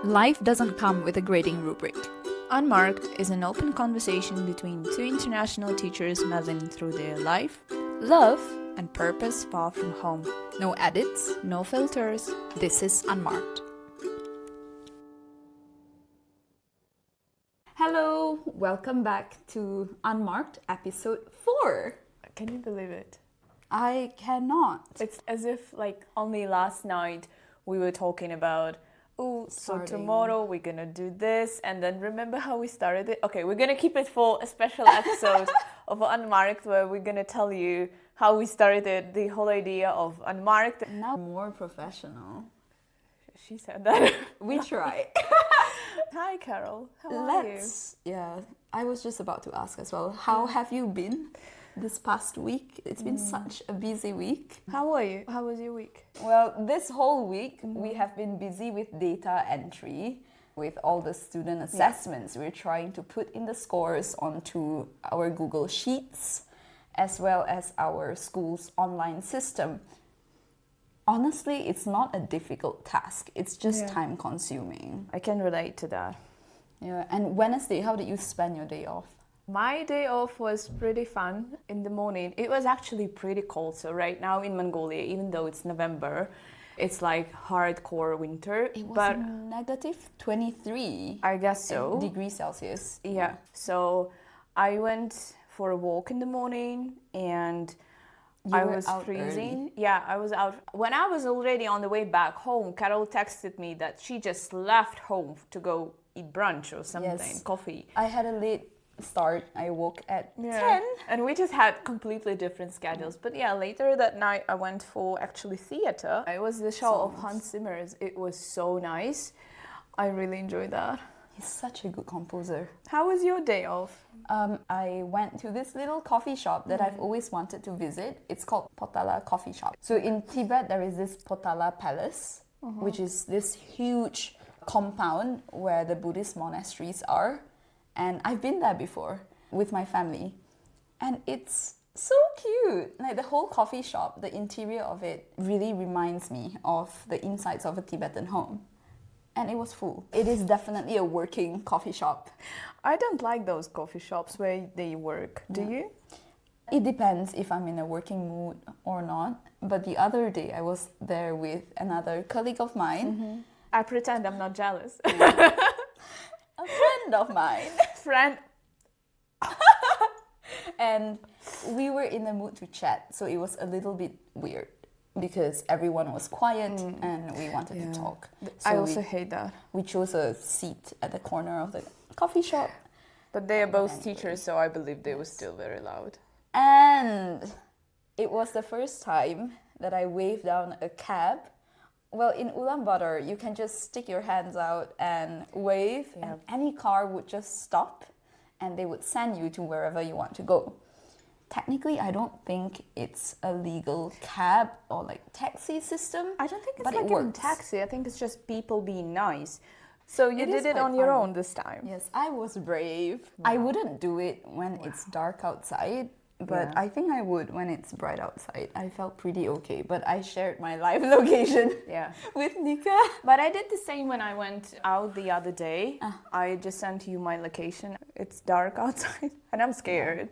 Life doesn't come with a grading rubric. Unmarked is an open conversation between two international teachers melding through their life, love, and purpose far from home. No edits, No filters. this is Unmarked. Hello, welcome back to Unmarked episode 4. Can you believe it? I cannot. It's as if only last night we were talking about, so Starting. tomorrow we're gonna do this, and then remember how we started it? Okay, we're gonna keep it for a special episode of Unmarked where we're gonna tell you how we started the whole idea of Unmarked. Now more professional. She said that. We try. Hi Carol, how are you? Yeah, I was just about to ask as well. How have you been this past week? It's been such a busy week. How are you? How was your week? Well, this whole week we have been busy with data entry, with all the student assessments. We're trying to put in the scores onto our Google Sheets, as well as our school's online system. Honestly, it's not a difficult task. It's just time consuming. I can relate to that. Yeah. And Wednesday, how did you spend your day off? My day off was pretty fun. In the morning, it was actually pretty cold. So right now in Mongolia, even though it's November, it's like hardcore winter. It was but negative 23 I guess so. degrees Celsius. Yeah. So I went for a walk in the morning and I were was out freezing. early. Yeah, I was out. When I was already on the way back home, Carol texted me that she just left home to go eat brunch or something, coffee. I had a late start. I woke at 10. And we just had completely different schedules. But yeah, later that night I went for actually theater. It was the show of Hans Zimmer's. It was so nice. I really enjoyed that. He's such a good composer. How was your day off? I went to this little coffee shop that I've always wanted to visit. It's called Potala Coffee Shop. So in Tibet, there is this Potala Palace, which is this huge compound where the Buddhist monasteries are. And I've been there before with my family. And it's so cute. Like the whole coffee shop, the interior of it really reminds me of the insides of a Tibetan home. And it was full. It is definitely a working coffee shop. I don't like those coffee shops where they work. Do you? It depends if I'm in a working mood or not. But the other day I was there with another colleague of mine. I pretend I'm not jealous. A friend of mine. Friend. And we were in the mood to chat. So it was a little bit weird because everyone was quiet and we wanted to talk. So I also hate that. we chose a seat at the corner of the coffee shop. But they are both teachers, so I believe they were still very loud. And it was the first time that I waved down a cab. Well, in Ulaanbaatar, you can just stick your hands out and wave, and any car would just stop, and they would send you to wherever you want to go. Technically, I don't think it's a legal cab or taxi system. I don't think it's but like it a works. taxi. I think it's just people being nice. So you It is did it quite on your fun. own this time. Yes, I was brave. I wouldn't do it when it's dark outside, but I think I would when it's bright outside. I felt pretty okay, but I shared my live location with Nika. But I did the same when I went out the other day. I just sent you my location. It's dark outside and I'm scared.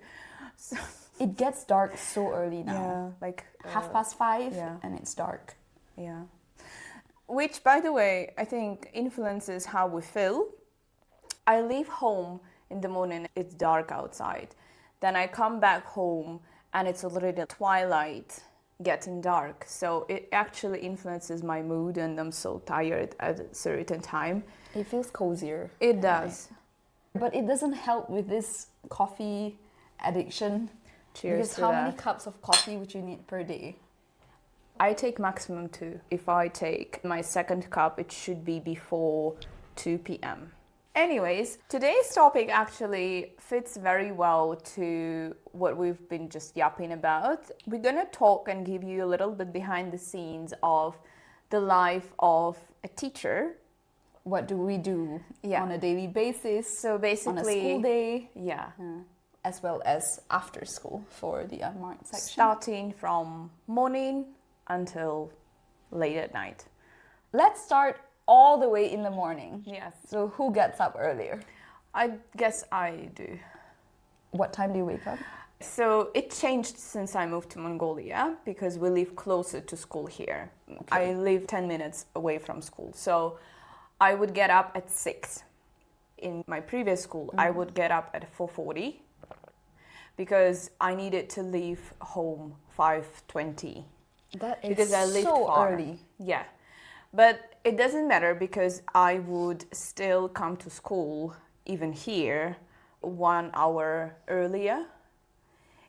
So, It gets dark so early now. like 5:30 and it's dark. Yeah. Which, by the way, I think influences how we feel. I leave home in the morning, it's dark outside. Then I come back home and it's already twilight, getting dark. So it actually influences my mood and I'm so tired at a certain time. It feels cozier. It does. But it doesn't help with this coffee addiction. Cheers Because to how that. many cups of coffee would you need per day? I take maximum 2. If I take my second cup, it should be before 2 p.m. Anyways, today's topic actually fits very well to what we've been just yapping about. We're going to talk and give you a little bit behind the scenes of the life of a teacher. What do we do on a daily basis? So basically, on a school day. Yeah. As well as after school for the unmarked section. Starting from morning until late at night. Let's start all the way in the morning. Yes. So who gets up earlier? I guess I do. What time do you wake up? So it changed since I moved to Mongolia because we live closer to school here. I live 10 minutes away from school. So I would get up at 6. In my previous school, I would get up at 4:40 because I needed to leave home 5:20. That is Because I lived so far. early. Yeah. But it doesn't matter because I would still come to school, even here, 1 hour earlier.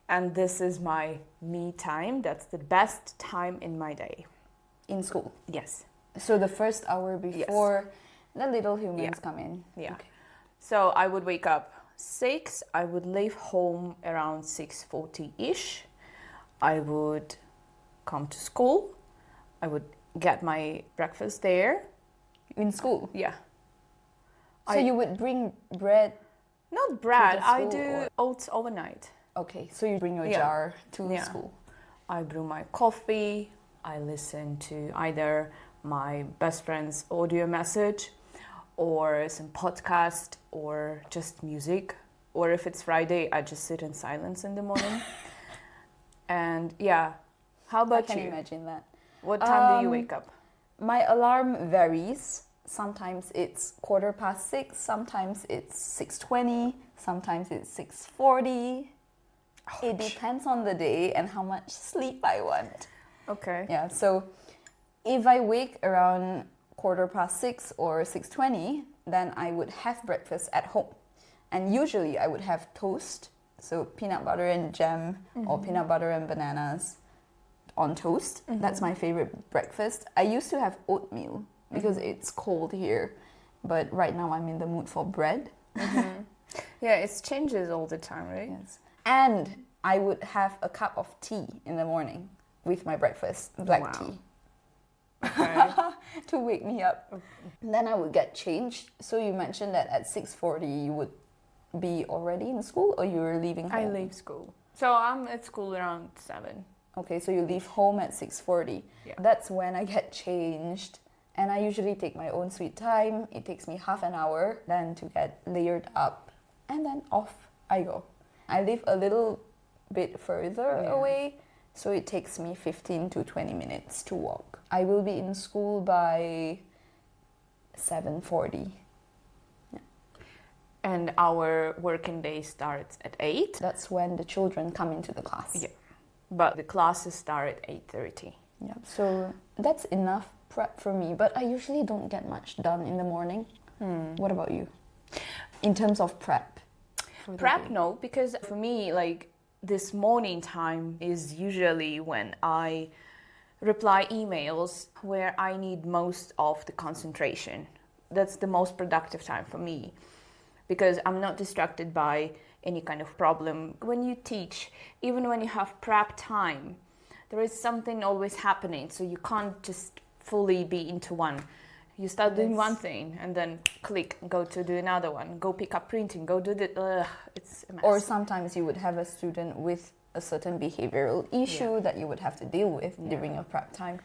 And this is my me time. That's the best time in my day. In school. Yes. So the first hour before the little humans come in. Yeah. Okay. So I would wake up 6. I would leave home around 6:40-ish. I would come to school. I would get my breakfast there. In school. Yeah. So you would bring bread. Not bread. the I school do oats overnight. Okay, so you bring your Yeah. jar to Yeah. school. I brew my coffee. I listen to either my best friend's audio message or some podcast or just music. Or if it's Friday, I just sit in silence in the morning. And yeah, how I about can you? imagine that. What time do you wake up? My alarm varies. Sometimes it's 6:15, sometimes it's 6:20, sometimes it's 6:40. It depends on the day and how much sleep I want. Okay. Yeah, so if I wake around 6:15 or 6:20, then I would have breakfast at home. And usually I would have toast, so peanut butter and jam or peanut butter and bananas on toast. That's my favorite breakfast. I used to have oatmeal because it's cold here, but right now I'm in the mood for bread. Yeah, it changes all the time, right? Yes. And I would have a cup of tea in the morning with my breakfast, black Wow. tea, Okay. to wake me up. Then I would get changed. So you mentioned that at 6:40 you would be already in school or you were leaving home? I leave school. So I'm at school around 7. Okay, so you leave home at 6:40. Yeah. That's when I get changed. And I usually take my own sweet time. It takes me half an hour then to get layered up. And then off I go. I live a little bit further away, so it takes me 15 to 20 minutes to walk. I will be in school by 7:40. And our working day starts at 8. That's when the children come into the class. Yeah. But the classes start at 8:30. Yeah, so that's enough prep for me, but I usually don't get much done in the morning. What about you? In terms of prep? for the Prep, day? no, because for me, like, this morning time is usually when I reply emails where I need most of the concentration. That's the most productive time for me because I'm not distracted by any kind of problem. When you teach, even when you have prep time, there is something always happening, so you can't just fully be into one. You start doing one thing and then click, go to do another one, go pick up printing, go do the, it's a mess. Or sometimes you would have a student with a certain behavioral issue that you would have to deal with during your prep time.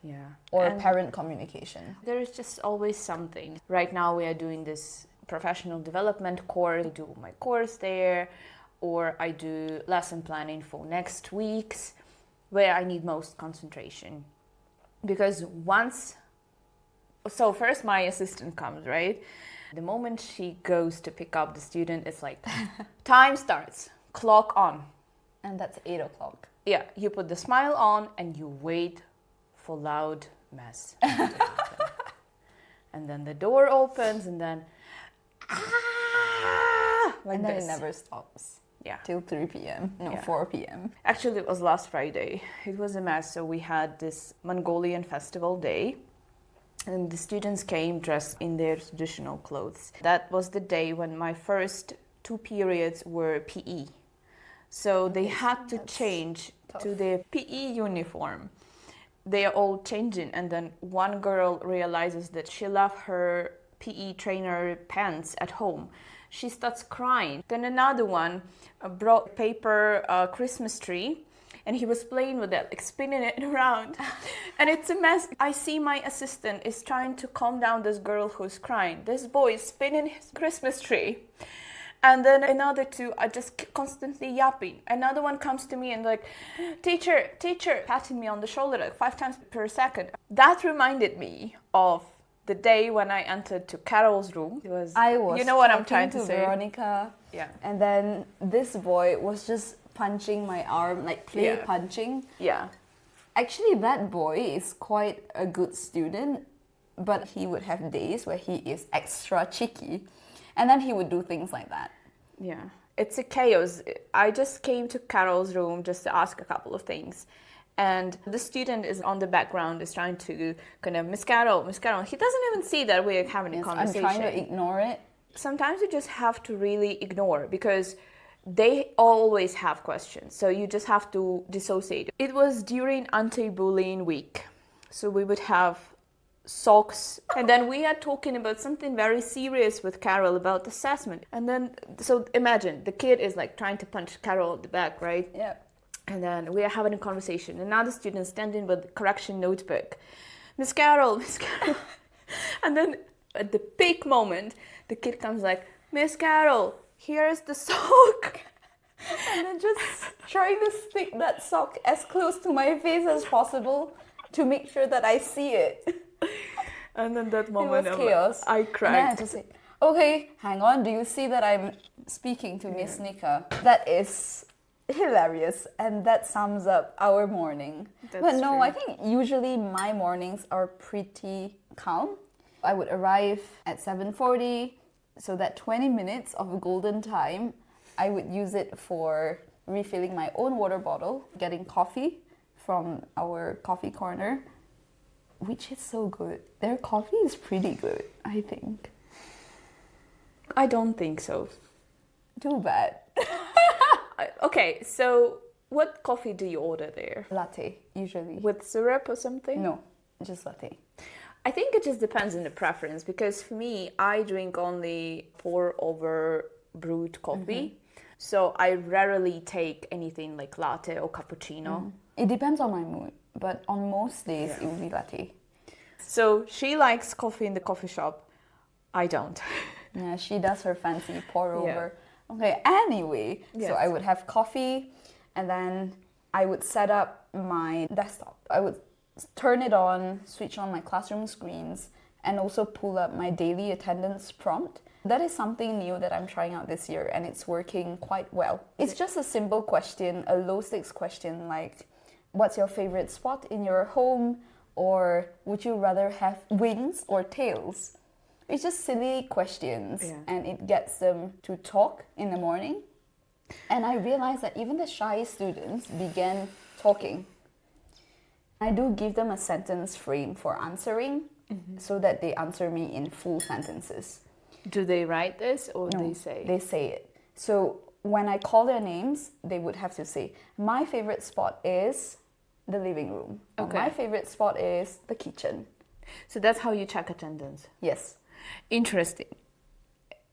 Yeah. Or And parent communication. there is just always something. Right now we are doing this professional development course. I do my course there, or I do lesson planning for next week's where I need most concentration. Because so first my assistant comes, right? The moment she goes to pick up the student, it's like, time starts, clock on. And that's 8 o'clock. Yeah, you put the smile on and you wait for loud mess to happen. And then the door opens and then, like And then this. it never stops. Yeah. Till 3 p.m. No, Yeah. 4 p.m. Actually, it was last Friday. It was a mess. So we had this Mongolian festival day. And the students came dressed in their traditional clothes. That was the day when my first 2 periods were PE. So they had to change to their PE uniform. They are all changing, and then one girl realizes that she left her PE trainer pants at home. She starts crying. Then another one brought a paper Christmas tree and he was playing with it, like spinning it around. And it's a mess. I see my assistant is trying to calm down this girl who's crying. This boy is spinning his Christmas tree. And then another two are just constantly yapping. Another one comes to me and like, teacher, patting me on the shoulder like 5 times per second. That reminded me of the day when I entered to Carol's room. I was you know what I'm trying to say? Veronica. Yeah. And then this boy was just punching my arm, like play punching. Yeah. Actually, that boy is quite a good student, but he would have days where he is extra cheeky. And then he would do things like that. Yeah. It's a chaos. I just came to Carol's room just to ask a couple of things. And the student is on the background, is trying to kind of, Miss Carol. He doesn't even see that we're having a conversation. I'm trying to ignore it. Sometimes you just have to really ignore because they always have questions. So you just have to dissociate. It was during anti-bullying week. So we would have socks, and then we are talking about something very serious with Carol about assessment. And then, so imagine the kid is like trying to punch Carol at the back, right? Yeah. And then we are having a conversation. Another student standing with the correction notebook. Miss Carol. And then at the peak moment, the kid comes like, Miss Carol, here's the sock. And then just trying to stick that sock as close to my face as possible to make sure that I see it. And then that moment, it was chaos. I cried. And then I had to say, okay, hang on, do you see that I'm speaking to Miss Nika? That is hilarious, and that sums up our morning. But no, true. I think usually my mornings are pretty calm. I would arrive at 7:40, so that 20 minutes of golden time, I would use it for refilling my own water bottle, getting coffee from our coffee corner, which is so good. Their coffee is pretty good, I think. I don't think so. Too bad. Okay, so what coffee do you order there? Latte, usually. With syrup or something? No, just latte. I think it just depends on the preference, because for me, I drink only pour over brewed coffee. So I rarely take anything like latte or cappuccino. It depends on my mood, but on most days it will be latte. So she likes coffee in the coffee shop. I don't. Yeah, she does her fancy pour over. Okay, anyway, so I would have coffee, and then I would set up my desktop. I would turn it on, switch on my classroom screens, and also pull up my daily attendance prompt. That is something new that I'm trying out this year, and it's working quite well. It's just a simple question, a low-stakes question like, what's your favorite spot in your home? Or would you rather have wings or tails? It's just silly questions, and it gets them to talk in the morning. And I realized that even the shy students began talking. I do give them a sentence frame for answering, so that they answer me in full sentences. Do they write this or No, they say? They say it. So when I call their names, they would have to say, my favorite spot is the living room. Or my favorite spot is the kitchen. So that's how you check attendance? Yes. Interesting.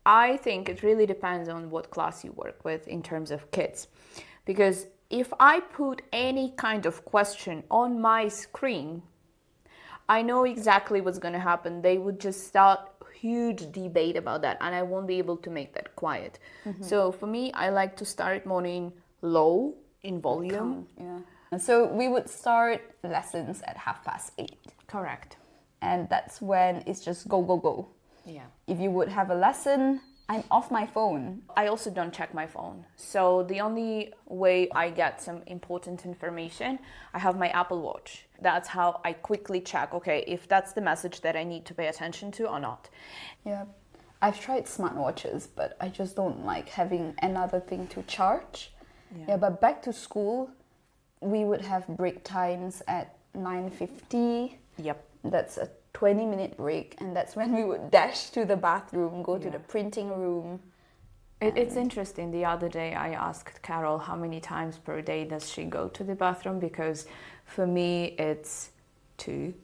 I think it really depends on what class you work with in terms of kids. Because if I put any kind of question on my screen, I know exactly what's going to happen. They would just start huge debate about that, and I won't be able to make that quiet. So for me, I like to start morning low in volume. Yeah. And so we would start lessons at 8:30. Correct. And that's when it's just go, go, go. Yeah. If you would have a lesson, I'm off my phone. I also don't check my phone. So the only way I get some important information, I have my Apple Watch. That's how I quickly check, okay, if that's the message that I need to pay attention to or not. Yeah. I've tried smartwatches, but I just don't like having another thing to charge. Yeah, but back to school, we would have break times at 9:50. Yep. That's a 20-minute break, and that's when we would dash to the bathroom, go to the printing room. It's interesting. The other day I asked Carol how many times per day does she go to the bathroom, because for me it's 2.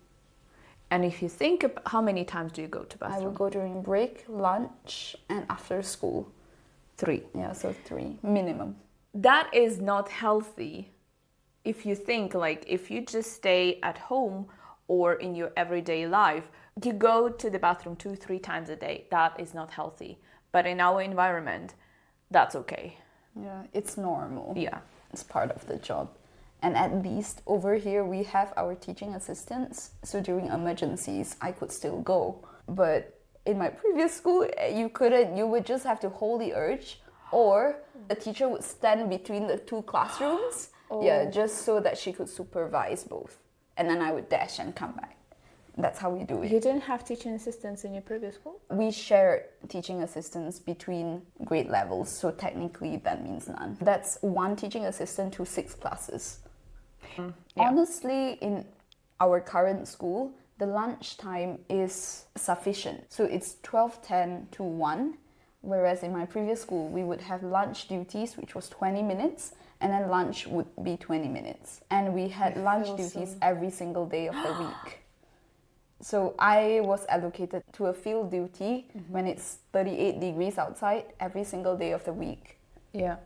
And if you think about how many times do you go to bathroom? I would go during break, lunch, and after school. 3. Yeah, so 3 minimum. That is not healthy if you think like if you just stay at home or in your everyday life, you go to the bathroom 2-3 times a day. That is not healthy. But in our environment, that's okay. Yeah, it's normal. Yeah. It's part of the job. And at least over here we have our teaching assistants. So during emergencies, I could still go. But in my previous school, you couldn't. You would just have to hold the urge, or a teacher would stand between the two classrooms. Yeah, just so that she could supervise both. And then I would dash and come back. That's how we do it. You didn't have teaching assistants in your previous school? We shared teaching assistants between grade levels, so technically that means none. That's one teaching assistant to 6 classes. Yeah. Honestly, in our current school, the lunch time is sufficient. So it's 12:10 to 1, whereas in my previous school, we would have lunch duties, which was 20 minutes, and then lunch would be 20 minutes. And we had lunch duties every single day of the week. So I was allocated to a field duty when it's 38 degrees outside every single day of the week. Yeah.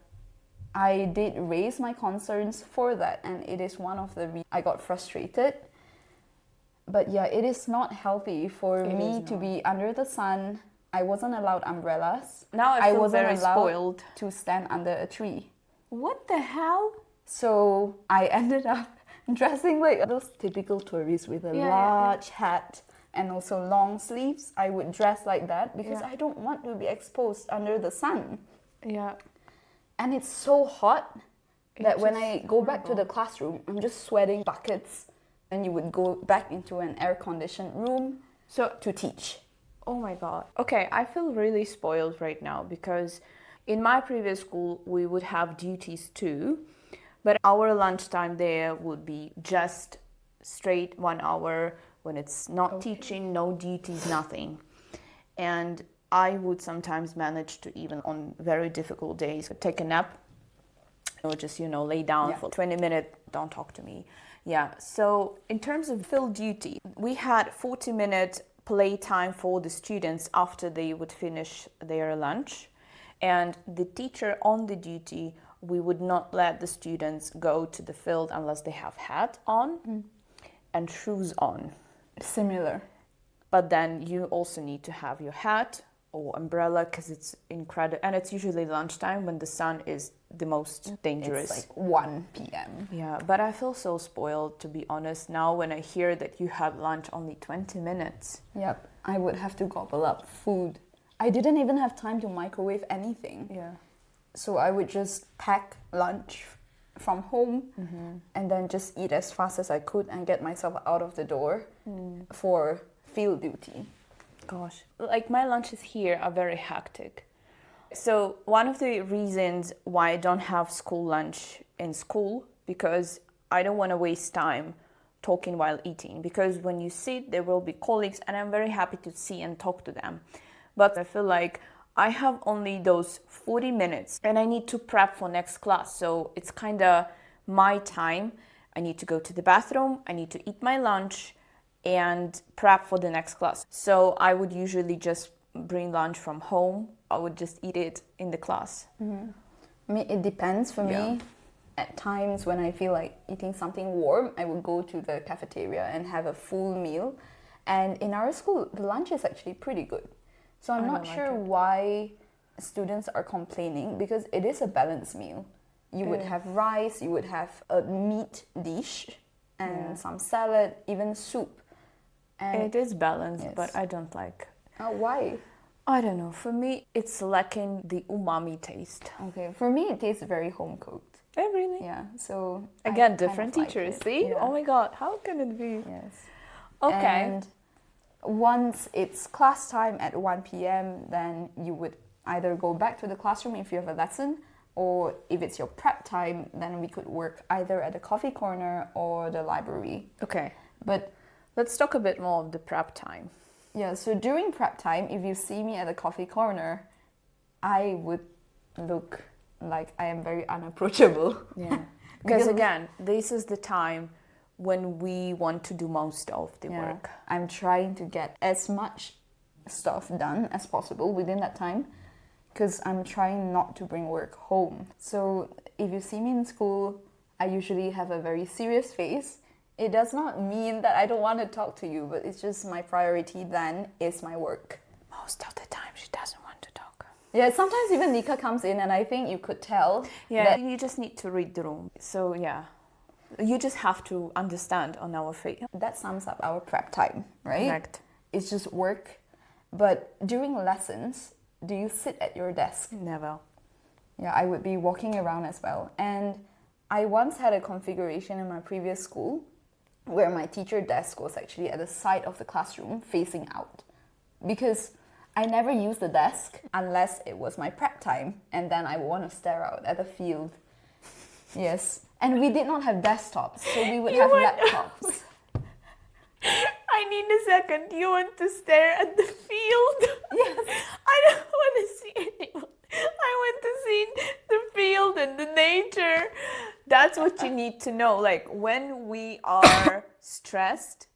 I did raise my concerns for that, and it is one of the reasons I got frustrated. But yeah, it is not healthy for me to be under the sun. I wasn't allowed umbrellas. Now I feel wasn't very allowed spoiled. to stand under a tree. What the hell? So I ended up dressing like those typical tourists with a large hat and also long sleeves. I would dress like that because I don't want to be exposed under the sun. Yeah. And it's so hot that when I go back to the classroom, I'm just sweating buckets. And you would go back into an air-conditioned room to teach. Oh my God. Okay, I feel really spoiled right now because in my previous school, we would have duties too. But our lunchtime there would be just straight 1 hour when it's not teaching, no duties, nothing. And I would sometimes manage to, even on very difficult days, take a nap or just, lay down for 20 minutes, don't talk to me. Yeah, so in terms of field duty, we had 40-minute playtime for the students after they would finish their lunch. And the teacher on the duty, we would not let the students go to the field unless they have hat on and shoes on. Similar. But then you also need to have your hat or umbrella because it's incredible. And it's usually lunchtime when the sun is the most dangerous. It's like 1 p.m. Yeah, but I feel so spoiled, to be honest, now when I hear that you have lunch only 20 minutes. Yep, I would have to gobble up food. I didn't even have time to microwave anything. Yeah. So I would just pack lunch from home and then just eat as fast as I could and get myself out of the door for field duty. Gosh, like my lunches here are very hectic. So one of the reasons why I don't have school lunch in school, because I don't want to waste time talking while eating, because when you sit, there will be colleagues and I'm very happy to see and talk to them. But I feel like I have only those 40 minutes and I need to prep for next class. So it's kind of my time. I need to go to the bathroom, I need to eat my lunch and prep for the next class. So I would usually just bring lunch from home. I would just eat it in the class. I mean, it depends for me. At times when I feel like eating something warm, I would go to the cafeteria and have a full meal. And in our school, the lunch is actually pretty good. So I'm not sure why students are complaining, because it is a balanced meal. You would have rice, you would have a meat dish and some salad, even soup. And it is balanced, but I don't like. Why? I don't know. For me, it's lacking the umami taste. Okay, for me it tastes very home cooked. Oh, really? Yeah, so again, different teachers. See? Oh my God, how can it be? Yes. Okay. And once it's class time at 1 p.m., then you would either go back to the classroom if you have a lesson, or if it's your prep time, then we could work either at the coffee corner or the library. Okay. But let's talk a bit more of the prep time. Yeah, so during prep time, if you see me at the coffee corner, I would look like I am very unapproachable. Yeah. Because again, this is the time when we want to do most of the work. I'm trying to get as much stuff done as possible within that time, because I'm trying not to bring work home. So if you see me in school, I usually have a very serious face. It does not mean that I don't want to talk to you, but it's just my priority then is my work. Most of the time she doesn't want to talk. Yeah, sometimes even Nika comes in and I think you could tell. Yeah, that you just need to read the room. So yeah, you just have to understand on our face. that sums up our prep time, right? Correct. It's just work. But during lessons, do you sit at your desk? Never. Yeah, I would be walking around as well. And I once had a configuration in my previous school where my teacher desk was actually at the side of the classroom facing out. Because I never used the desk unless it was my prep time, and then I would want to stare out at the field. Yes. And we did not have desktops, so we would have laptops. I need a second. You want to stare at the field? Yes. I don't want to see anyone. I want to see the field and the nature. That's what you need to know. Like when we are stressed,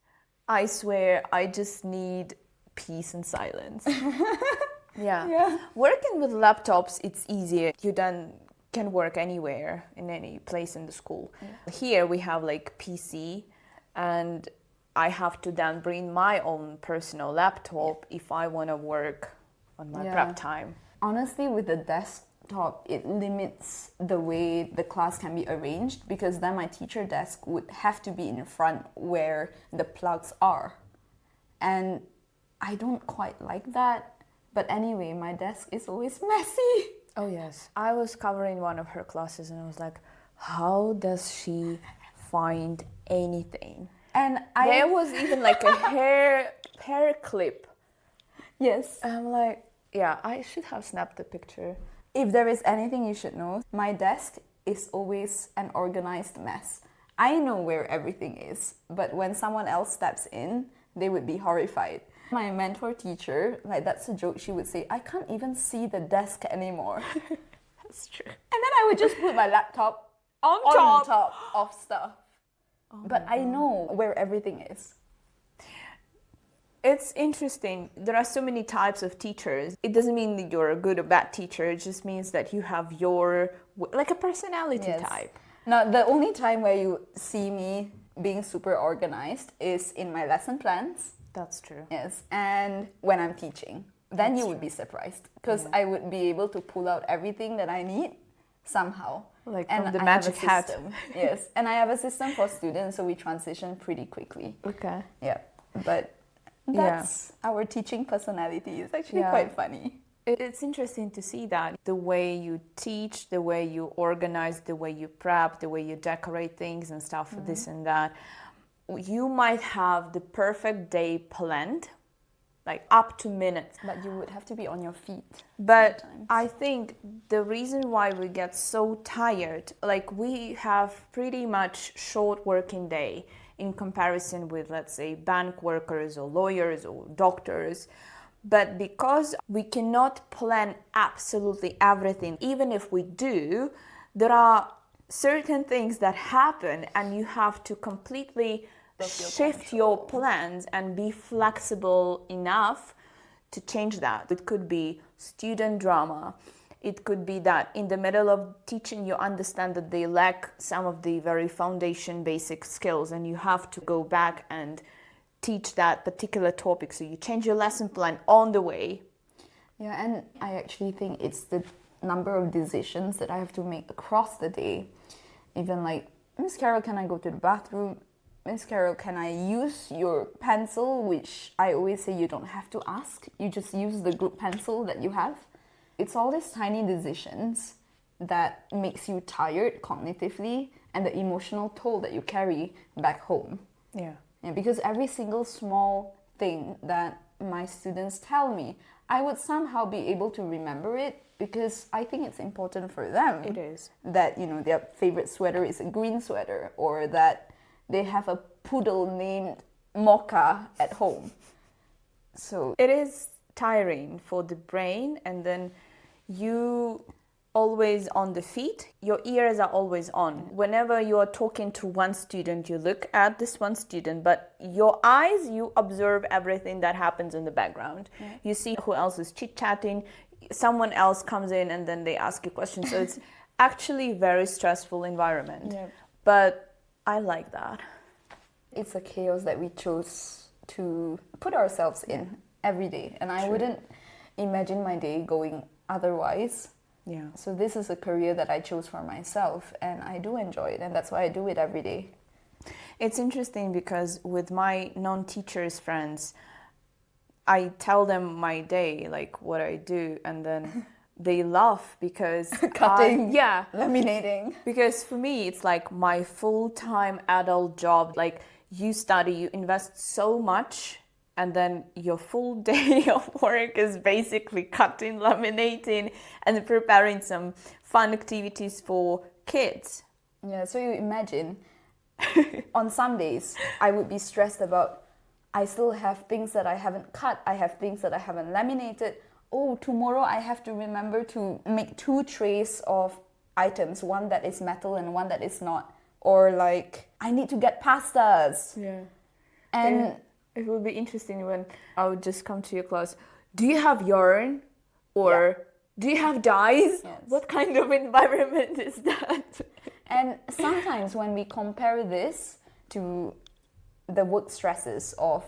I swear I just need peace and silence. Yeah. Working with laptops, it's easier. You then can work anywhere in any place in the school. Yeah. Here we have like PC, and I have to then bring my own personal laptop if I want to work on my prep time. Honestly, with the desktop, it limits the way the class can be arranged, because then my teacher desk would have to be in front where the plugs are. And I don't quite like that. But anyway, my desk is always messy. Oh yes. I was covering one of her classes and I was like, how does she find anything? And there was even like a hair clip. Yes. I'm like, yeah, I should have snapped the picture. If there is anything you should know, my desk is always an organized mess. I know where everything is, but when someone else steps in, they would be horrified. My mentor teacher, like that's a joke, she would say, I can't even see the desk anymore. That's true. And then I would just put my laptop on top of stuff. But I know where everything is. It's interesting. There are so many types of teachers. It doesn't mean that you're a good or bad teacher. It just means that you have your, like a personality type. Now, the only time where you see me being super organized is in my lesson plans. That's true. Yes, and when I'm teaching. Then you would be surprised, because I would be able to pull out everything that I need somehow. Like and from the I magic have a hat. Yes, and I have a system for students, so we transition pretty quickly. Okay. Yeah, but that's our teaching personality. It's actually quite funny. It's interesting to see that the way you teach, the way you organize, the way you prep, the way you decorate things and stuff, this and that. You might have the perfect day planned, like up to minutes. But you would have to be on your feet. But sometimes. I think the reason why we get so tired, like we have pretty much short working day in comparison with, let's say, bank workers or lawyers or doctors. But because we cannot plan absolutely everything, even if we do, there are certain things that happen and you have to completely shift your plans and be flexible enough to change that. It could be student drama. It could be that in the middle of teaching you understand that they lack some of the very foundation basic skills and you have to go back and teach that particular topic. So you change your lesson plan on the way. Yeah, and I actually think it's the number of decisions that I have to make across the day. Even like, Miss Carol, can I go to the bathroom? Miss Carol, can I use your pencil? Which I always say you don't have to ask. You just use the group pencil that you have. It's all these tiny decisions that makes you tired cognitively and the emotional toll that you carry back home. Yeah, because every single small thing that my students tell me, I would somehow be able to remember it, because I think it's important for them. It is. That, their favorite sweater is a green sweater, or that they have a poodle named Mocha at home. So it is tiring for the brain, and then you always on the feet, your ears are always on. Whenever you are talking to one student, you look at this one student, but your eyes, you observe everything that happens in the background. You see who else is chit-chatting, someone else comes in and then they ask you questions. So it's actually a very stressful environment. But I like that. It's a chaos that we chose to put ourselves in every day. And I wouldn't imagine my day going otherwise. Yeah. So this is a career that I chose for myself, and I do enjoy it, and that's why I do it every day. It's interesting because with my non-teachers friends, I tell them my day, like what I do, and then they laugh because Cutting, yeah, laminating. because for me it's like my full-time adult job. Like you study, you invest so much, and then your full day of work is basically cutting, laminating, and preparing some fun activities for kids. Yeah, so you imagine, on some days, I would be stressed about, I still have things that I haven't cut, I have things that I haven't laminated. Oh, tomorrow I have to remember to make 2 trays of items, one that is metal and one that is not. Or like, I need to get pastas. Yeah. And it would be interesting when I would just come to your class. Do you have yarn? Or do you have dyes? Yes. What kind of environment is that? And sometimes when we compare this to the work stresses of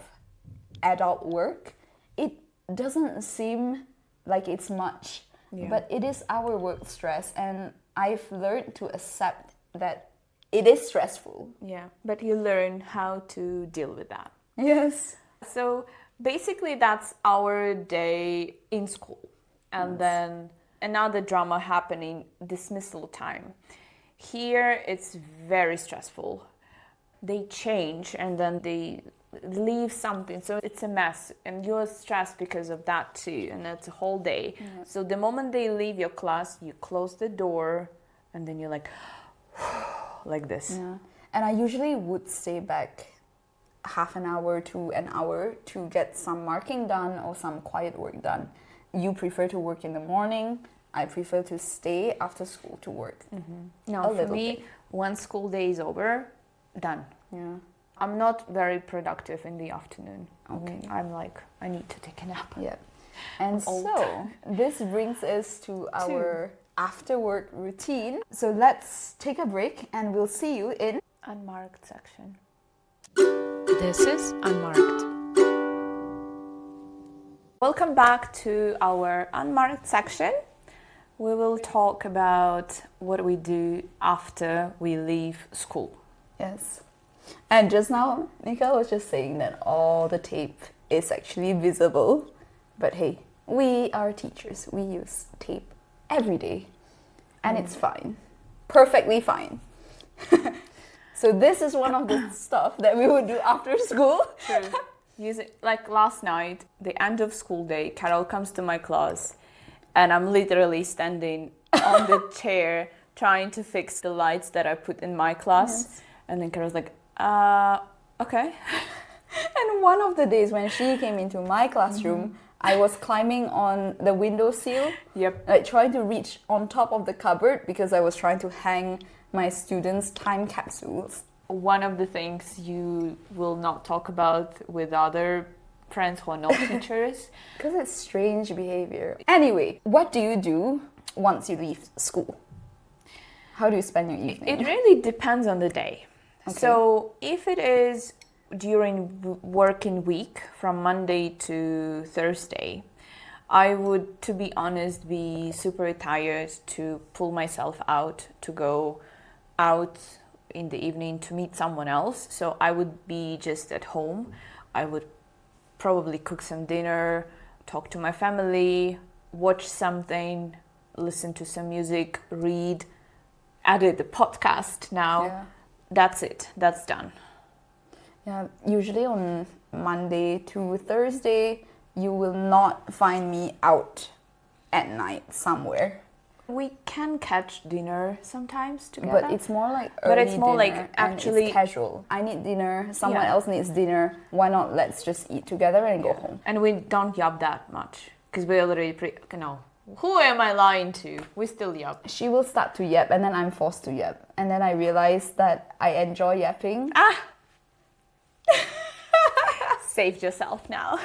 adult work, it doesn't seem like it's much. Yeah. But it is our work stress, and I've learned to accept that it is stressful. Yeah, but you learn how to deal with that. Yes. So basically that's our day in school. And then another drama happening, dismissal time. Here it's very stressful. They change and then they leave something, so it's a mess, and you're stressed because of that too, and it's a whole day. Yeah. So the moment they leave your class, you close the door, and then you're like this. Yeah. And I usually would stay back half an hour to an hour to get some marking done or some quiet work done. You prefer to work in the morning. I prefer to stay after school to work. No, for me, once school day is over, done. Yeah. I'm not very productive in the afternoon. Okay. I'm like, I need to take a nap. Yeah. And so this brings us to our after work routine. So let's take a break and we'll see you in Unmarked section. This is Unmarked. Welcome back to our Unmarked section. We will talk about what we do after we leave school. Yes. And just now, Nika was just saying that all the tape is actually visible. But hey, we are teachers. We use tape every day. And it's fine. Perfectly fine. So this is one of the stuff that we would do after school. True. Like last night, the end of school day, Carol comes to my class and I'm literally standing on the chair trying to fix the lights that I put in my class. Yes. And then Carol's like, okay. And one of the days when she came into my classroom, I was climbing on the windowsill. Yep. Like trying to reach on top of the cupboard because I was trying to hang my students' time capsules. One of the things you will not talk about with other friends who are not teachers. Because it's strange behavior. Anyway, what do you do once you leave school? How do you spend your evening? It really depends on the day. Okay. So if it is during working week from Monday to Thursday, I would, to be honest, be super tired to pull myself out to go out in the evening to meet someone else. So I would be just at home. I would probably cook some dinner, talk to my family, watch something, listen to some music, read, edit the podcast now. Yeah. That's it. That's done. Yeah, usually on Monday to Thursday, you will not find me out at night somewhere. We can catch dinner sometimes together. But it's more like early But it's more dinner, like actually and it's casual. I need dinner, someone Yeah. else needs dinner. Why not let's just eat together and go home? And we don't yap that much because we're already no. Who am I lying to? We still yap. She will start to yap and then I'm forced to yap. And then I realize that I enjoy yapping. Saved yourself now.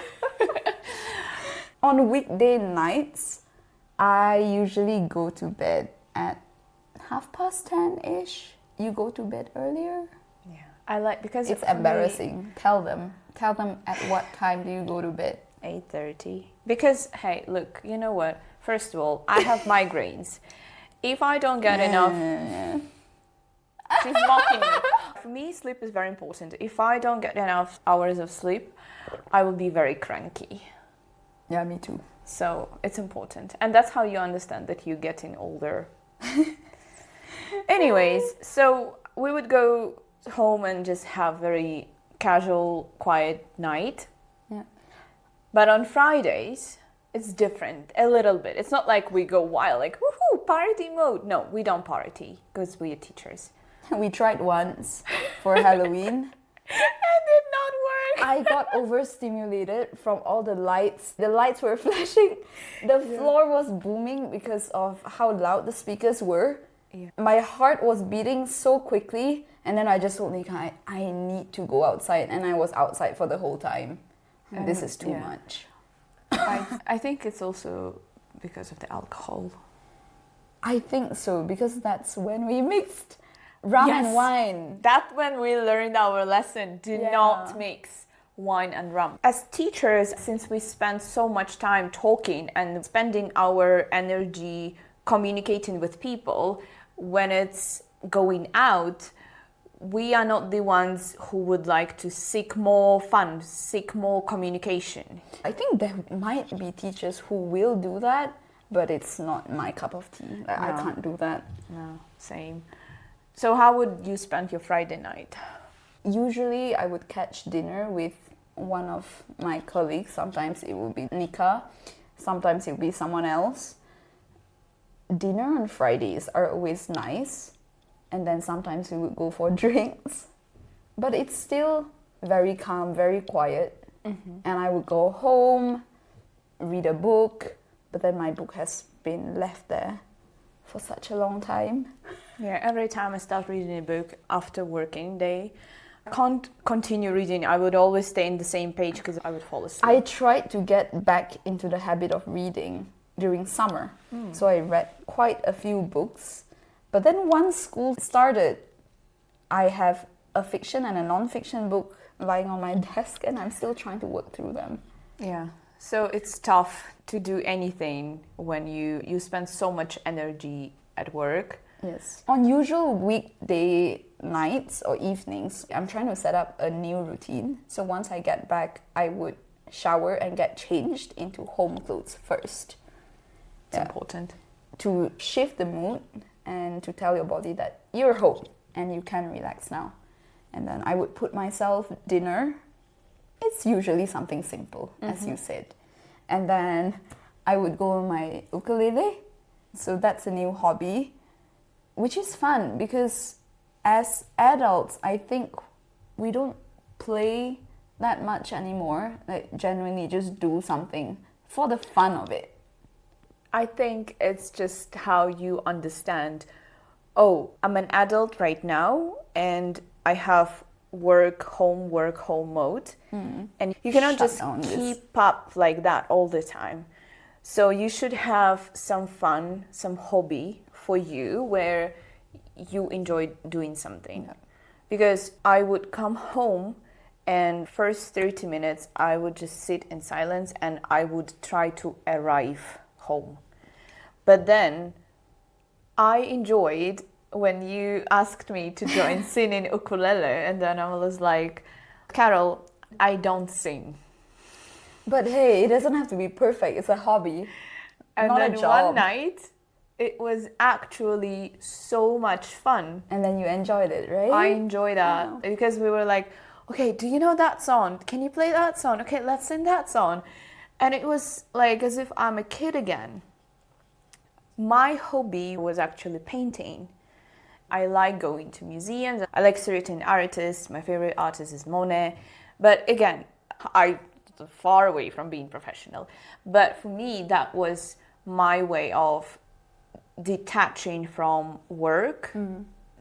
On weekday nights, I usually go to bed at 10:30-ish. you go to bed earlier? Yeah. I like, because It's for me, embarrassing. Tell them at what time do you go to bed? 8:30. Because, hey, look, you know what? First of all, I have migraines. If I don't get enough... She's mocking me. For me, sleep is very important. If I don't get enough hours of sleep, I will be very cranky. Yeah, me too. So it's important. And that's how you understand that you're getting older. Anyways, so we would go home and just have very casual, quiet night. Yeah. But on Fridays, it's different a little bit. It's not like we go wild, like, woohoo, party mode. No, we don't party because we are teachers. We tried once for Halloween. It did not work. I got overstimulated from all the lights. The lights were flashing. The floor was booming because of how loud the speakers were. Yeah. My heart was beating so quickly, and then I just told Nika, I need to go outside, and I was outside for the whole time. And this is too much. I think it's also because of the alcohol. I think so, because that's when we mixed rum and wine. That's when we learned our lesson. Do not mix wine and rum. As teachers, since we spend so much time talking and spending our energy communicating with people, when it's going out, we are not the ones who would like to seek more fun, seek more communication. I think there might be teachers who will do that, but it's not my cup of tea. I can't do that. No, same. So how would you spend your Friday night? Usually I would catch dinner with one of my colleagues. Sometimes it would be Nika, sometimes it would be someone else. Dinner on Fridays are always nice, and then sometimes we would go for drinks. But it's still very calm, very quiet. Mm-hmm. And I would go home, read a book, but then my book has been left there for such a long time. Yeah, every time I start reading a book after working day, I can't continue reading. I would always stay in the same page because I would fall asleep. I tried to get back into the habit of reading during summer. So I read quite a few books. But then once school started, I have a fiction and a non-fiction book lying on my desk, and I'm still trying to work through them. Yeah, so it's tough to do anything when you spend so much energy at work. Yes. On usual weekday nights or evenings, I'm trying to set up a new routine. So once I get back, I would shower and get changed into home clothes first. It's important. To shift the mood and to tell your body that you're home and you can relax now. And then I would put myself dinner. It's usually something simple, as you said. And then I would go on my ukulele. So that's a new hobby, which is fun because as adults, I think we don't play that much anymore. Like genuinely just do something for the fun of it. I think it's just how you understand, oh, I'm an adult right now and I have work, home mode. And you cannot just keep up like that all the time. So you should have some fun, some hobby for you where you enjoy doing something. Yeah. Because I would come home and first 30 minutes I would just sit in silence and I would try to arrive home. But then I enjoyed when you asked me to join singing ukulele, and then I was like, Carol, I don't sing. But hey, it doesn't have to be perfect. It's a hobby, and not then a job. One night, it was actually so much fun. And then you enjoyed it, right? I enjoyed that because we were like, okay, do you know that song? Can you play that song? Okay, let's sing that song. And it was like as if I'm a kid again. My hobby was actually painting. I like going to museums. I like certain artists. My favorite artist is Monet. But again, I'm far away from being professional. But for me, that was my way of detaching from work,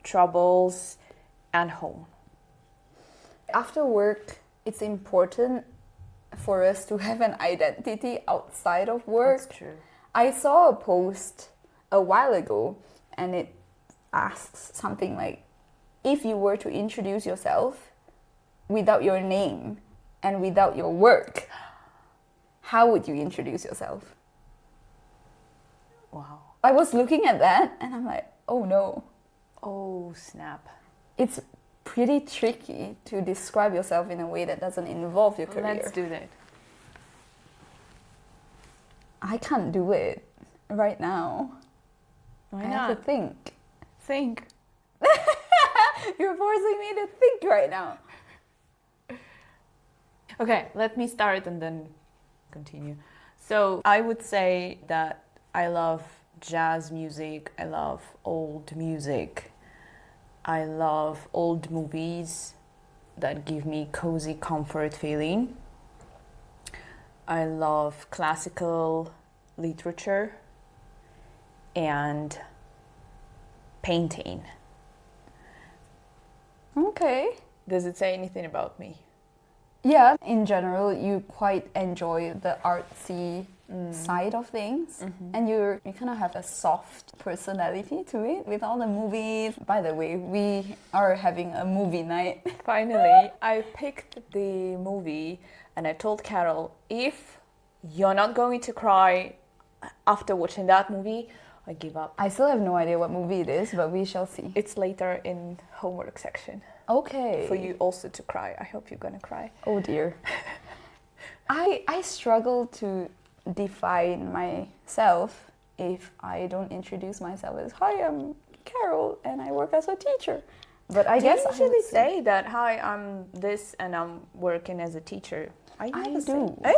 troubles, and home. After work, it's important for us to have an identity outside of work. That's true. I saw a post a while ago and it asks something like, if you were to introduce yourself without your name and without your work, how would you introduce yourself? Wow. I was looking at that and I'm like, oh no. Oh, snap. It's pretty tricky to describe yourself in a way that doesn't involve your career. Let's do that. I can't do it right now. Why I not? have to think. Think. You're forcing me to think right now. Okay, let me start and then continue. So I would say that I love jazz music, I love old music, I love old movies that give me cozy comfort feeling. I love classical literature and painting. Okay. Does it say anything about me? Yeah, in general, you quite enjoy the artsy side of things, and you kind of have a soft personality to it with all the movies. By the way, we are having a movie night. Finally, I picked the movie and I told Carol, if you're not going to cry after watching that movie, I give up. I still have no idea what movie it is, but we shall see. It's later in homework section. Okay. For you also to cry. I hope you're gonna cry. Oh dear. I struggle to define myself if I don't introduce myself as, hi, I'm Carol and I work as a teacher. But I guess I I usually would say that, hi, I'm this and I'm working as a teacher. I do. Eh?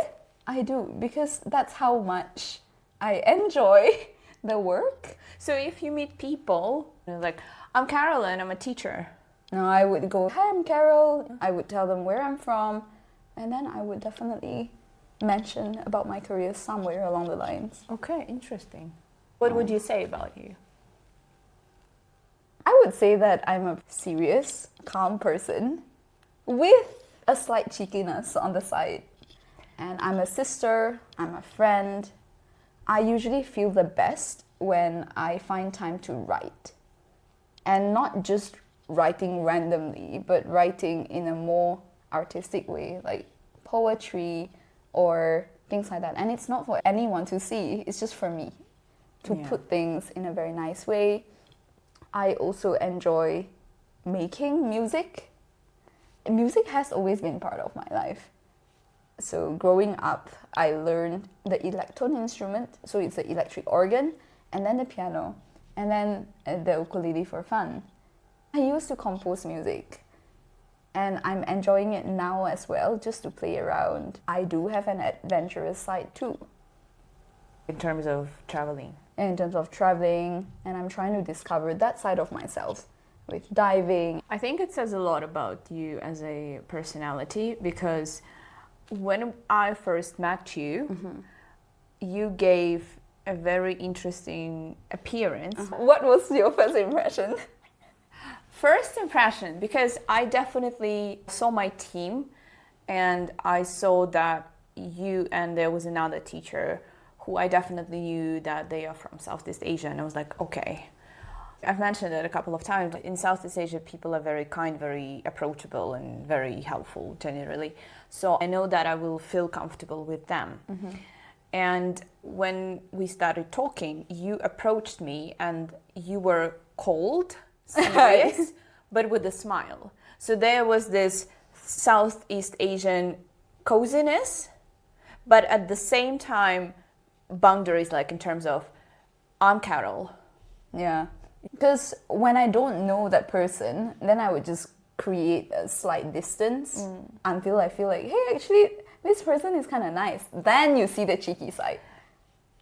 I do, because that's how much I enjoy the work. So if you meet people, they're like, I'm Carol and I'm a teacher. No, I would go, hi, I'm Carol. I would tell them where I'm from, and then I would definitely mention about my career somewhere along the lines. Okay, interesting. What would you say about you? I would say that I'm a serious, calm person with a slight cheekiness on the side. And I'm a sister, I'm a friend. I usually feel the best when I find time to write. And not just writing randomly, but writing in a more artistic way, like poetry or things like that. And it's not for anyone to see, it's just for me to put things in a very nice way. I also enjoy making music. Music has always been part of my life. So growing up, I learned the electron instrument, so it's the electric organ, and then the piano, and then the ukulele for fun. I used to compose music, and I'm enjoying it now as well, just to play around. I do have an adventurous side too. In terms of traveling? In terms of traveling, and I'm trying to discover that side of myself with diving. I think it says a lot about you as a personality, because when I first met you, you gave a very interesting appearance. What was your first impression? First impression, because I definitely saw my team and I saw that you and there was another teacher who I definitely knew that they are from Southeast Asia, and I was like, okay. I've mentioned it a couple of times, but in Southeast Asia people are very kind, very approachable and very helpful generally. So I know that I will feel comfortable with them. And when we started talking, you approached me and you were cold, serious, but with a smile. So there was this Southeast Asian coziness, but at the same time, boundaries, like in terms of, I'm Carol. Yeah. Because when I don't know that person, then I would just create a slight distance until I feel like, hey, actually, this person is kind of nice. Then you see the cheeky side.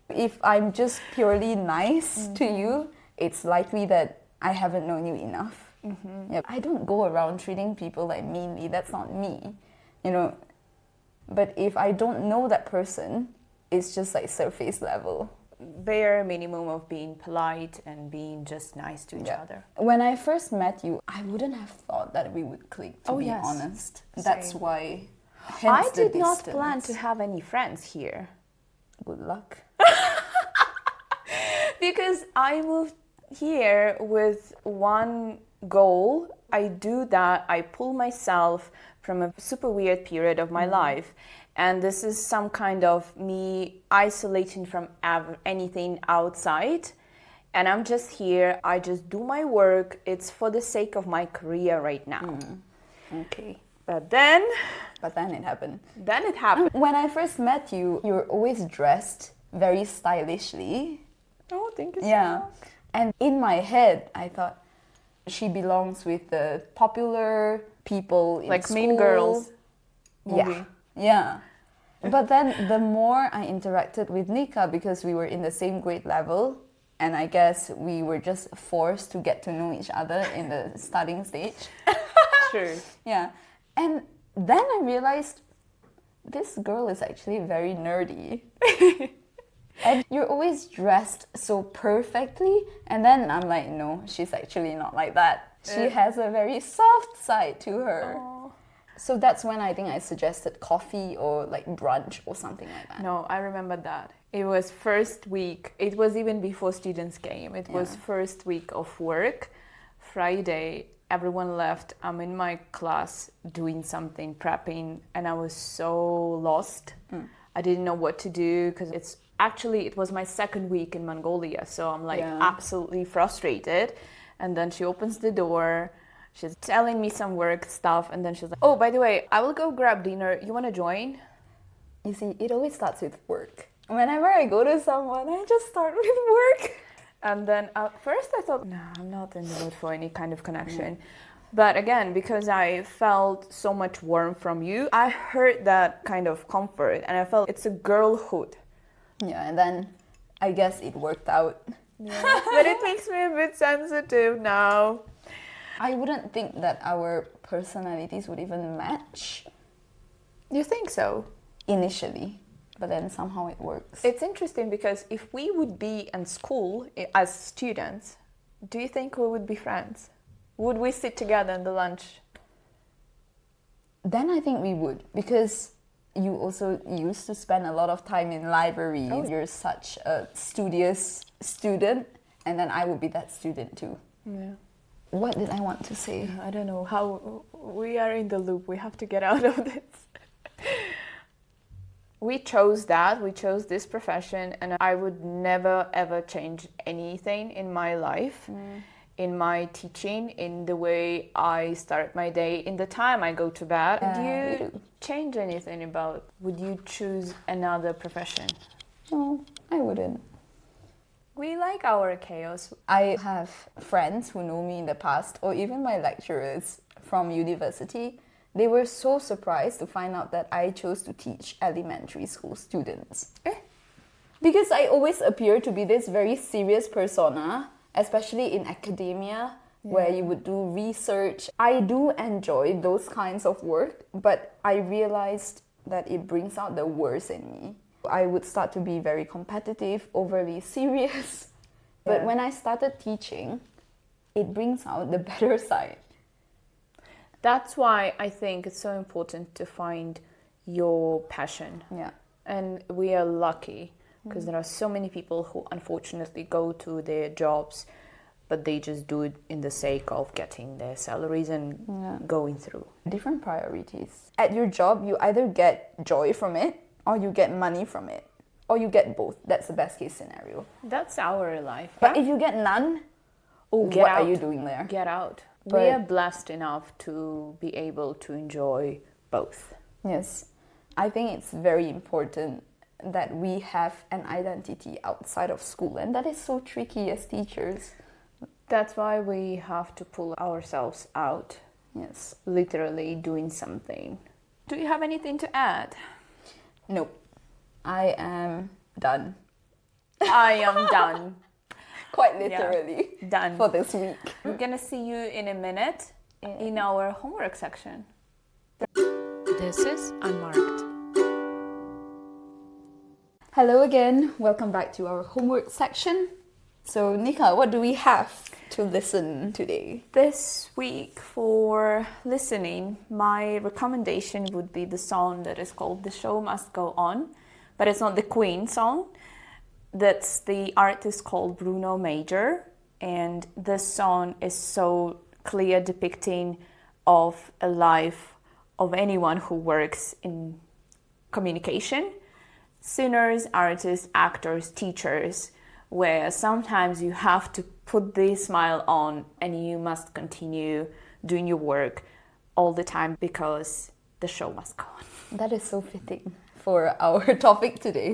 If I'm just purely nice to you, it's likely that I haven't known you enough. Yep. I don't go around treating people like meanly. That's not me, you know. But if I don't know that person, it's just like surface level. Bare minimum of being polite and being just nice to each other. When I first met you, I wouldn't have thought that we would click, to be honest. That's why. I did not plan to have any friends here. Good luck. Because I moved here with one goal, I do that, I pull myself from a super weird period of my life. And this is some kind of me isolating from anything outside. And I'm just here, I just do my work. It's for the sake of my career right now. Okay. But then it happened. Then it happened. When I first met you, you were always dressed very stylishly. Oh, thank you so Yeah. much. And in my head, I thought she belongs with the popular people in Like school. Mean Girls movie. Yeah. Yeah. But then the more I interacted with Nika, because we were in the same grade level, and I guess we were just forced to get to know each other in the starting stage. True. Yeah. And then I realized this girl is actually very nerdy. And you're always dressed so perfectly. And then I'm like, no, she's actually not like that. She has a very soft side to her. Oh. So that's when I think I suggested coffee or like brunch or something like that. No, I remember that. It was first week. It was even before students came. It was first week of work. Friday, everyone left. I'm in my class doing something, prepping, and I was so lost. I didn't know what to do because it was my second week in Mongolia, so I'm like absolutely frustrated. And then she opens the door, she's telling me some work stuff, and then she's like, oh, by the way, I will go grab dinner. You want to join? You see, it always starts with work. Whenever I go to someone, I just start with work. And then at first I thought, no, I'm not in the mood for any kind of connection. But again, because I felt so much warmth from you, I heard that kind of comfort, and I felt it's a girlhood. Yeah, and then I guess it worked out. Yeah. But it makes me a bit sensitive now. I wouldn't think that our personalities would even match You think so? initially, but then somehow it works. It's interesting because if we would be in school as students, do you think we would be friends? Would we sit together in the lunch? Then I think we would, because you also used to spend a lot of time in libraries. Oh. You're such a studious student, and then I would be that student too. Yeah. What did I want to say? I don't know how we are in the loop. We have to get out of this. We chose this profession, and I would never ever change anything in my life, in my teaching, in the way I start my day, in the time I go to bed. Do you change anything about, would you choose another profession? No, I wouldn't. We like our chaos. I have friends who know me in the past, or even my lecturers from university. They were so surprised to find out that I chose to teach elementary school students. Because I always appear to be this very serious persona, especially in academia, where you would do research. I do enjoy those kinds of work, but I realized that it brings out the worst in me. I would start to be very competitive, overly serious. But when I started teaching, it brings out the better side. That's why I think it's so important to find your passion. Yeah. And we are lucky because there are so many people who unfortunately go to their jobs, but they just do it in the sake of getting their salaries and going through. Different priorities. At your job, you either get joy from it, or you get money from it, or you get both. That's the best case scenario. That's our life. But if you get none, what are you doing there? Get out. But we are blessed enough to be able to enjoy both. Yes. I think it's very important that we have an identity outside of school, and that is so tricky as teachers. That's why we have to pull ourselves out. Yes. Literally doing something. Do you have anything to add? Nope. I am done. I am done. Quite literally. Yeah, done. For this week. We're gonna see you in a minute in our homework section. This is Unmarked. Hello again. Welcome back to our homework section. So, Nika, what do we have to listen today? This week for listening, my recommendation would be the song that is called The Show Must Go On, but it's not the Queen song. That's the artist called Bruno Major, and this song is so clear depicting of a life of anyone who works in communication. Singers, artists, actors, teachers, where sometimes you have to put the smile on and you must continue doing your work all the time because the show must go on. That is so fitting for our topic today.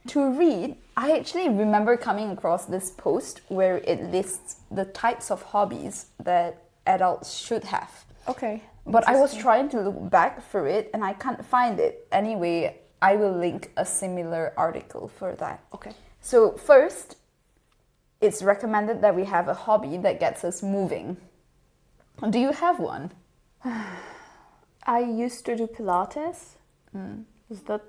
To read, I actually remember coming across this post where it lists the types of hobbies that adults should have. Okay. But I was trying to look back for it and I can't find it. Anyway, I will link a similar article for that. Okay. So first, it's recommended that we have a hobby that gets us moving. Do you have one? I used to do Pilates. Is that...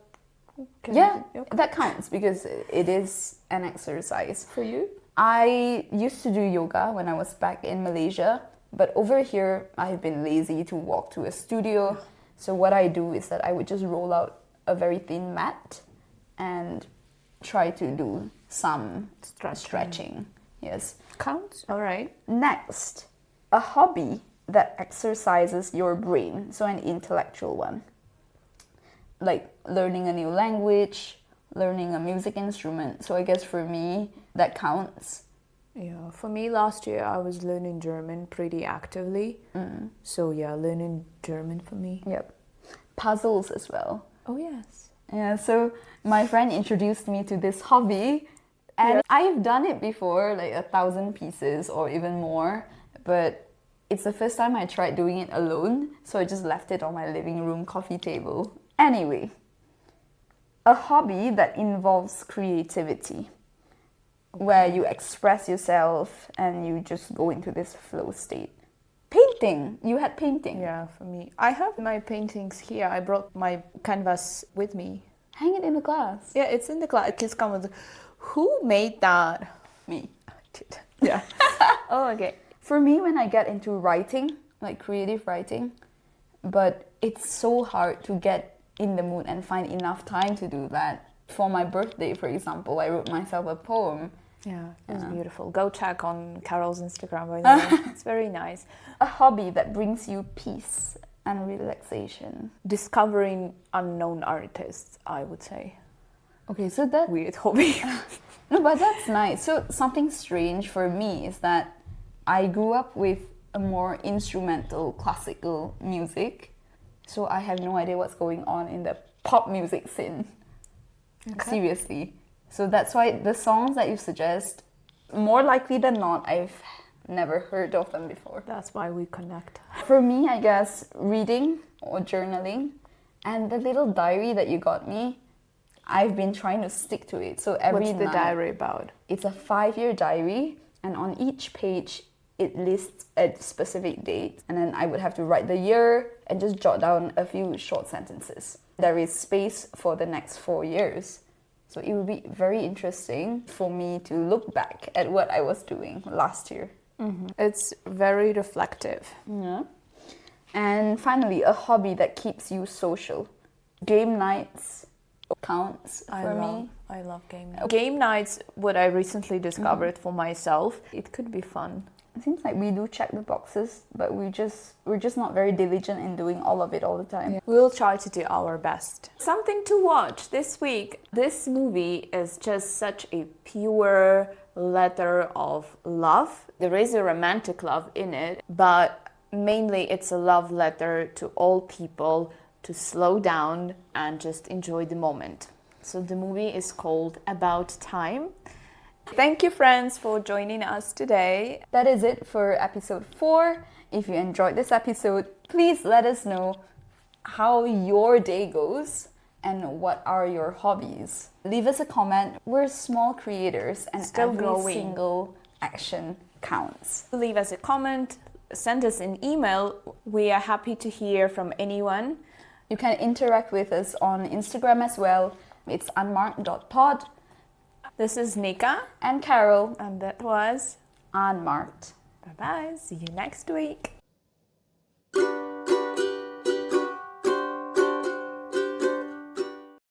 That counts because it is an exercise. For you? I used to do yoga when I was back in Malaysia, but over here I've been lazy to walk to a studio. So what I do is that I would just roll out a very thin mat and try to do some stretching. Yes. Counts? All right. Next, a hobby that exercises your brain, so an intellectual one. Like learning a new language, learning a music instrument. So I guess for me, that counts. Yeah, for me last year I was learning German pretty actively. So yeah, learning German for me. Yep. Puzzles as well. Oh yes. Yeah, so my friend introduced me to this hobby and I've done it before, like 1,000 pieces or even more, but it's the first time I tried doing it alone, so I just left it on my living room coffee table. Anyway, a hobby that involves creativity, where you express yourself and you just go into this flow state. Painting. You had painting. Yeah, for me. I have my paintings here. I brought my canvas with me. Hang it in the glass. Yeah, it's in the glass. It's come with... Who made that? Me. I did. Yeah. Oh, okay. For me, when I get into writing, like creative writing, but it's so hard to get in the mood and find enough time to do that. For my birthday, for example, I wrote myself a poem. Yeah, it was beautiful. Go check on Carol's Instagram, by the way. It's very nice. A hobby that brings you peace and relaxation. Discovering unknown artists, I would say. Okay, so that... Weird hobby. No, but that's nice. So something strange for me is that I grew up with a more instrumental, classical music. So I have no idea what's going on in the pop music scene. Okay. Seriously. So that's why the songs that you suggest, more likely than not, I've never heard of them before. That's why we connect. For me, I guess, reading or journaling and the little diary that you got me, I've been trying to stick to it. So every night... What's the diary about? It's a 5-year diary, and on each page, it lists a specific date. And then I would have to write the year and just jot down a few short sentences. There is space for the next 4 years. So it would be very interesting for me to look back at what I was doing last year. Mm-hmm. It's very reflective. Yeah. And finally, a hobby that keeps you social. Game nights counts for me. I love game nights. Game nights, what I recently discovered for myself, it could be fun. It seems like we do check the boxes, but we're just not very diligent in doing all of it all the time. Yeah. We'll try to do our best. Something to watch this week. This movie is just such a pure letter of love. There is a romantic love in it, but mainly it's a love letter to all people to slow down and just enjoy the moment. So the movie is called About Time. Thank you, friends, for joining us today. That is it for episode 4. If you enjoyed this episode, please let us know how your day goes and what are your hobbies. Leave us a comment. We're small creators and every single action counts. Leave us a comment, send us an email. We are happy to hear from anyone. You can interact with us on Instagram as well. It's unmarked.pod. This is Nika and Carol, and that was Unmarked. Bye-bye. See you next week.